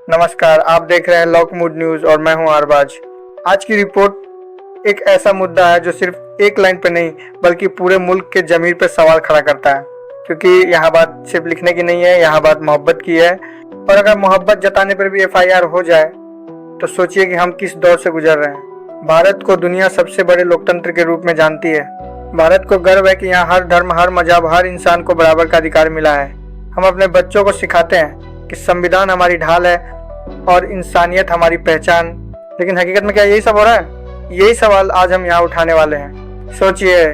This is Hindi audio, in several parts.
नमस्कार, आप देख रहे हैं लॉक मूड न्यूज़ और मैं हूं अरबाज। आज की रिपोर्ट एक ऐसा मुद्दा है जो सिर्फ एक लाइन पे नहीं बल्कि पूरे मुल्क के ज़मीर पे सवाल खड़ा करता है, क्योंकि यहाँ बात सिर्फ लिखने की नहीं है, यहाँ बात मोहब्बत की है। और अगर मोहब्बत जताने पर भी FIR हो जाए तो सोचिए कि हम किस दौर से गुजर रहे हैं। भारत को दुनिया सबसे बड़े लोकतंत्र के रूप में जानती है। भारत को गर्व है कि यहाँ हर धर्म, हर मजहब, हर इंसान को बराबर का अधिकार मिला है। हम अपने बच्चों को सिखाते हैं कि संविधान हमारी ढाल है और इंसानियत हमारी पहचान। लेकिन हकीकत में क्या यही सब हो रहा है? यही सवाल आज हम यहाँ उठाने वाले हैं। सोचिए,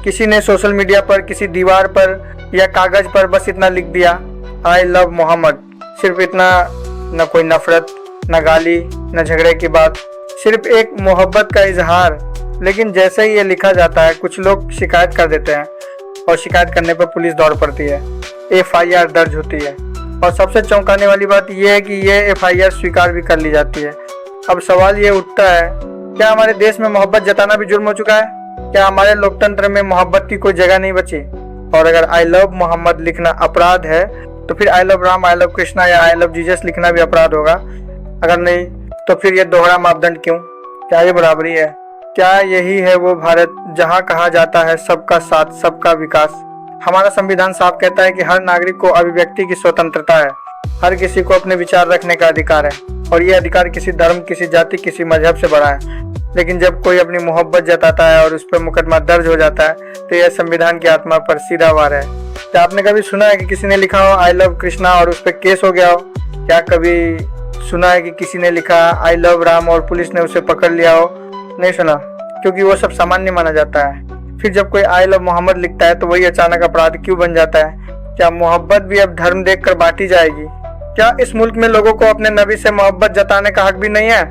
किसी ने सोशल मीडिया पर, किसी दीवार पर या कागज पर बस इतना लिख दिया, आई लव मोहम्मद। सिर्फ इतना, न कोई नफरत, न गाली, न झगड़े की बात, सिर्फ एक मोहब्बत का इजहार। लेकिन जैसे ही ये लिखा जाता है, कुछ लोग शिकायत कर देते हैं और शिकायत करने पर पुलिस दौड़ पड़ती है, FIR दर्ज होती है। और सबसे चौंकाने वाली बात यह है कि ये FIR स्वीकार भी कर ली जाती है। अब सवाल ये उठता है, क्या हमारे देश में मोहब्बत जताना भी जुर्म हो चुका है? क्या हमारे लोकतंत्र में मोहब्बत की कोई जगह नहीं बची? और अगर आई लव मोहम्मद लिखना अपराध है तो फिर I love Ram, I love Krishna या आई लव जीसस लिखना भी अपराध होगा? अगर नहीं तो फिर ये दोहरा मापदंड क्यों? क्या ये बराबरी है? क्या यही है वो भारत जहाँ कहा जाता है सबका साथ, सबका विकास? हमारा संविधान साफ कहता है कि हर नागरिक को अभिव्यक्ति की स्वतंत्रता है, हर किसी को अपने विचार रखने का अधिकार है और ये अधिकार किसी धर्म, किसी जाति, किसी मजहब से बड़ा है। लेकिन जब कोई अपनी मोहब्बत जताता है और उस पर मुकदमा दर्ज हो जाता है तो यह संविधान की आत्मा पर सीधा वार है। क्या आपने कभी सुना है कि किसी ने लिखा हो आई लव कृष्णा और उस पर केस हो गया हो? क्या कभी सुना है कि किसी ने लिखा आई लव राम और पुलिस ने उसे पकड़ लिया हो? नहीं सुना, क्योंकि वो सब सामान्य माना जाता है। फिर जब कोई आई लव मोहम्मद लिखता है तो वही अचानक अपराध क्यों बन जाता है? क्या मोहब्बत भी अब धर्म देखकर बांटी जाएगी? क्या इस मुल्क में लोगों को अपने नबी से मोहब्बत जताने का हक भी नहीं है?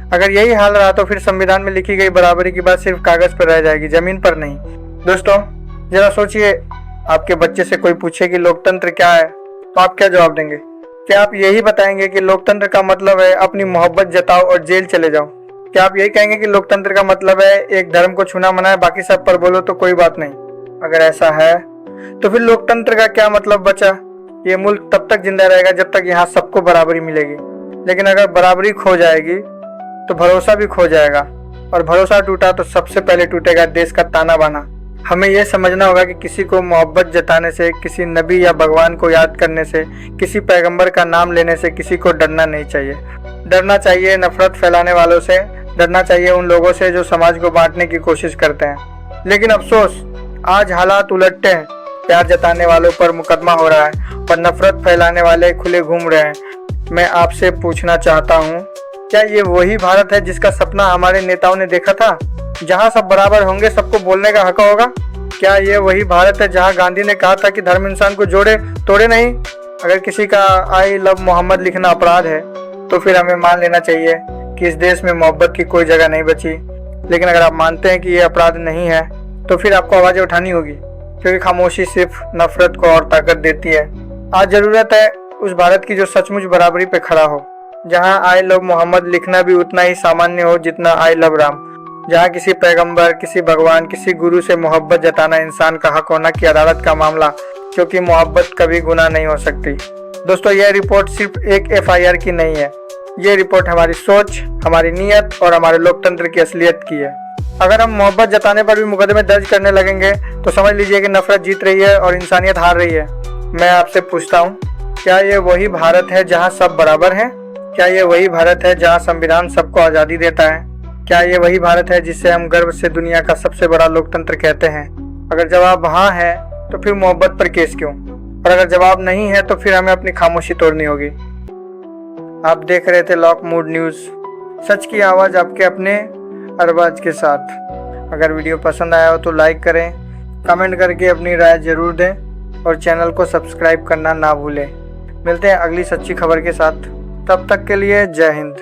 अगर यही हाल रहा तो फिर संविधान में लिखी गई बराबरी की बात सिर्फ कागज पर रह जाएगी, जमीन पर नहीं। दोस्तों, जरा सोचिए, आपके बच्चे से कोई पूछे कि लोकतंत्र क्या है तो आप क्या जवाब देंगे? क्या आप यही बताएंगे कि लोकतंत्र का मतलब है अपनी मोहब्बत जताओ और जेल चले जाओ? क्या आप यही कहेंगे कि लोकतंत्र का मतलब है एक धर्म को छूना मना है, बाकी सब पर बोलो तो कोई बात नहीं? अगर ऐसा है तो फिर लोकतंत्र का क्या मतलब बचा? ये मुल्क तब तक जिंदा रहेगा जब तक यहाँ सबको बराबरी मिलेगी। लेकिन अगर बराबरी खो जाएगी तो भरोसा भी खो जाएगा, और भरोसा टूटा तो सबसे पहले टूटेगा देश का ताना बाना। हमें यह समझना होगा कि किसी को मोहब्बत जताने से, किसी नबी या भगवान को याद करने से, किसी पैगंबर का नाम लेने से किसी को डरना नहीं चाहिए। डरना चाहिए नफरत फैलाने वालों से, डरना चाहिए उन लोगों से जो समाज को बांटने की कोशिश करते हैं। लेकिन अफसोस, आज हालात उलटते हैं। प्यार जताने वालों पर मुकदमा हो रहा है और नफरत फैलाने वाले खुले घूम रहे हैं। मैं आपसे पूछना चाहता हूँ, क्या ये वही भारत है जिसका सपना हमारे नेताओं ने देखा था, जहाँ सब बराबर होंगे, सबको बोलने का हक होगा? क्या ये वही भारत है जहाँ गांधी ने कहा था कि धर्म इंसान को जोड़े, तोड़े नहीं? अगर किसी का आई लव मोहम्मद लिखना अपराध है तो फिर हमें मान लेना चाहिए कि इस देश में मोहब्बत की कोई जगह नहीं बची। लेकिन अगर आप मानते हैं कि ये अपराध नहीं है तो फिर आपको आवाज़ें उठानी होगी, क्योंकि खामोशी सिर्फ नफरत को और ताकत देती है। आज ज़रूरत है उस भारत की जो सचमुच बराबरी पे खड़ा हो, जहां आई लव मोहम्मद लिखना भी उतना ही सामान्य हो जितना आई लव राम, जहां किसी पैगंबर, किसी भगवान, किसी गुरु से मोहब्बत जताना इंसान का हक होना की अदालत का मामला, क्योंकि मोहब्बत कभी गुनाह नहीं हो सकती। दोस्तों, यह रिपोर्ट सिर्फ एक FIR की नहीं है, ये रिपोर्ट हमारी सोच, हमारी नीयत और हमारे लोकतंत्र की असलियत की है। अगर हम मोहब्बत जताने पर भी मुकदमे दर्ज करने लगेंगे तो समझ लीजिए कि नफरत जीत रही है और इंसानियत हार रही है। मैं आपसे पूछता हूँ, क्या ये वही भारत है जहाँ सब बराबर हैं? क्या ये वही भारत है जहाँ संविधान सबको आज़ादी देता है? क्या ये वही भारत है जिसे हम गर्व से दुनिया का सबसे बड़ा लोकतंत्र कहते हैं? अगर जवाब हाँ है तो फिर मोहब्बत पर केस क्यों? और अगर जवाब नहीं है तो फिर हमें अपनी खामोशी तोड़नी होगी। आप देख रहे थे लॉक मूड न्यूज़, सच की आवाज़ आपके अपने अरबाज के साथ। अगर वीडियो पसंद आया हो तो लाइक करें, कमेंट करके अपनी राय ज़रूर दें और चैनल को सब्सक्राइब करना ना भूलें। मिलते हैं अगली सच्ची खबर के साथ, तब तक के लिए जय हिंद।